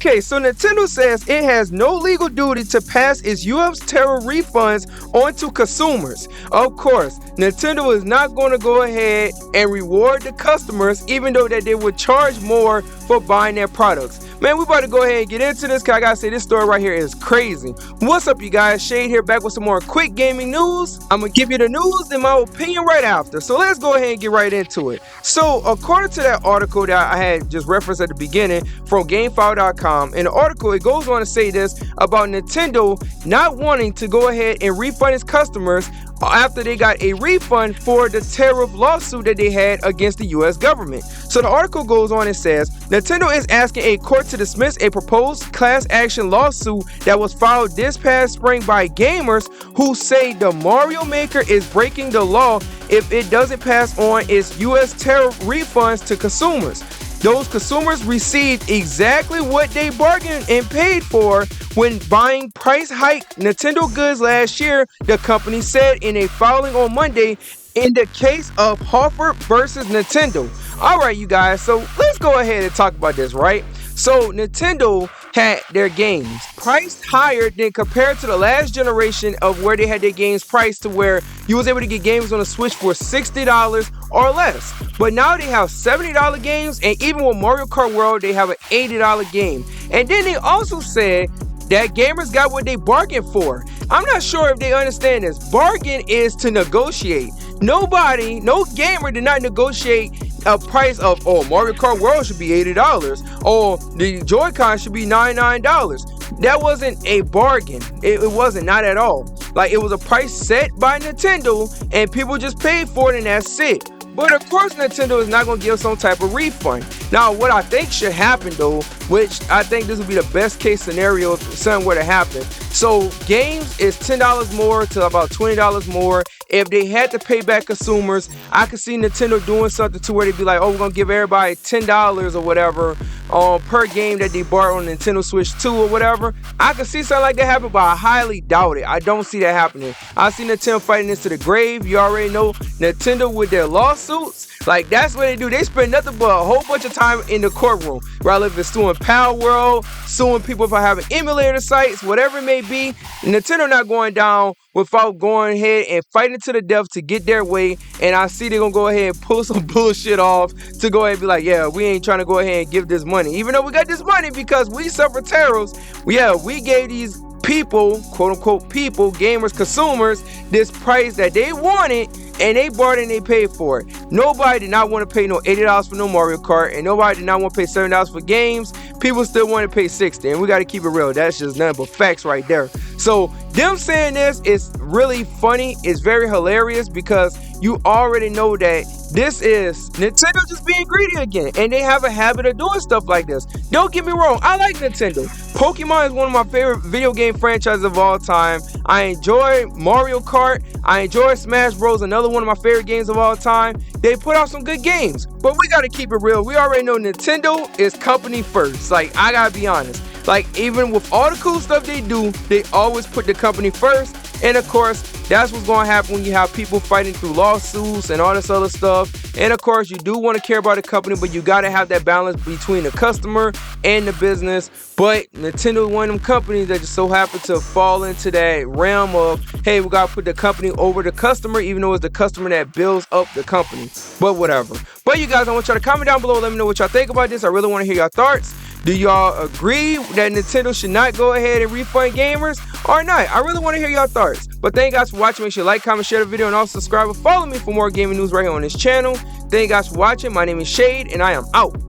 Okay, so Nintendo says it has no legal duty to pass its US tariff refunds onto consumers. Of course, Nintendo is not going to go ahead and reward the customers, even though that they would charge more for buying their products. Man, we about to go ahead and get into this, because I gotta say, this story right here is crazy. What's up, you guys? Shade here, back with some more quick gaming news. I'm gonna give you the news and my opinion right after. So let's go ahead and get right into it. So according to that article that I had just referenced at the beginning from GameFile.com, in the article it goes on to say this about Nintendo not wanting to go ahead and refund its customers after they got a refund for the tariff lawsuit that they had against the US government. So the article goes on and says, Nintendo is asking a court to dismiss a proposed class action lawsuit that was filed this past spring by gamers who say the Mario Maker is breaking the law if it doesn't pass on its US tariff refunds to consumers. Those consumers received exactly what they bargained and paid for when buying price hike Nintendo goods last year, the company said in a filing on Monday in the case of Hartford versus Nintendo. Alright, you guys, so let's go ahead and talk about this, right? So Nintendo had their games priced higher than compared to the last generation of where they had their games priced to where you was able to get games on the Switch for $60 or less. But now they have $70 games, and even with Mario Kart World, they have an $80 game. And then they also said that gamers got what they bargained for. I'm not sure if they understand this. Bargain is to negotiate. No gamer did not negotiate a price of, oh, Mario Kart World should be $80, or the Joy-Con should be $99. That wasn't a bargain. It wasn't, not at all. Like, it was a price set by Nintendo, and people just paid for it, and that's it. But of course, Nintendo is not going to give some type of refund. Now, what I think should happen, though, which I think this would be the best case scenario if something were to happen. So, games is $10 more to about $20 more. If they had to pay back consumers, I could see Nintendo doing something to where they'd be like, oh, we're going to give everybody $10 or whatever per game that they bought on Nintendo Switch 2 or whatever. I could see something like that happen, but I highly doubt it. I don't see that happening. I see Nintendo fighting this to the grave. You already know Nintendo with their lawsuits. Like, that's what they do. They spend nothing but a whole bunch of time in the courtroom. Rather if it's suing Power World, suing people for having emulator sites, whatever it may be. Nintendo not going down without going ahead and fighting to the death to get their way. And I see they're going to go ahead and pull some bullshit off to go ahead and be like, yeah, we ain't trying to go ahead and give this money. Even though we got this money because we suffer tariffs. Yeah, we gave these people, quote unquote people, gamers, consumers, this price that they wanted, and they bought it and they paid for it. Nobody did not want to pay no $80 for no Mario Kart, and nobody did not want to pay $7 for games. People still want to pay $60, and we got to keep it real. That's just nothing but facts right there. So them saying this is really funny. It's very hilarious because you already know that this is Nintendo just being greedy again, and they have a habit of doing stuff like this. Don't get me wrong, I like Nintendo. Pokemon is one of my favorite video game franchises of all time. I enjoy Mario Kart. I enjoy Smash Bros, another one of my favorite games of all time. They put out some good games, but we gotta keep it real. We already know Nintendo is company first. Like, I gotta be honest. Like, even with all the cool stuff they do, they always put the company first. And of course, that's what's going to happen when you have people fighting through lawsuits and all this other stuff. And of course, you do want to care about the company, but you got to have that balance between the customer and the business. But Nintendo is one of them companies that just so happen to fall into that realm of, hey, we got to put the company over the customer, even though it's the customer that builds up the company. But whatever. But you guys, I want y'all to comment down below. Let me know what y'all think about this. I really want to hear your thoughts. Do y'all agree that Nintendo should not go ahead and refund gamers or not? I really want to hear your thoughts. But thank you guys for watching. Make sure you like, comment, share the video, and also subscribe and follow me for more gaming news right here on this channel. Thank you guys for watching. My name is Shade, and I am out.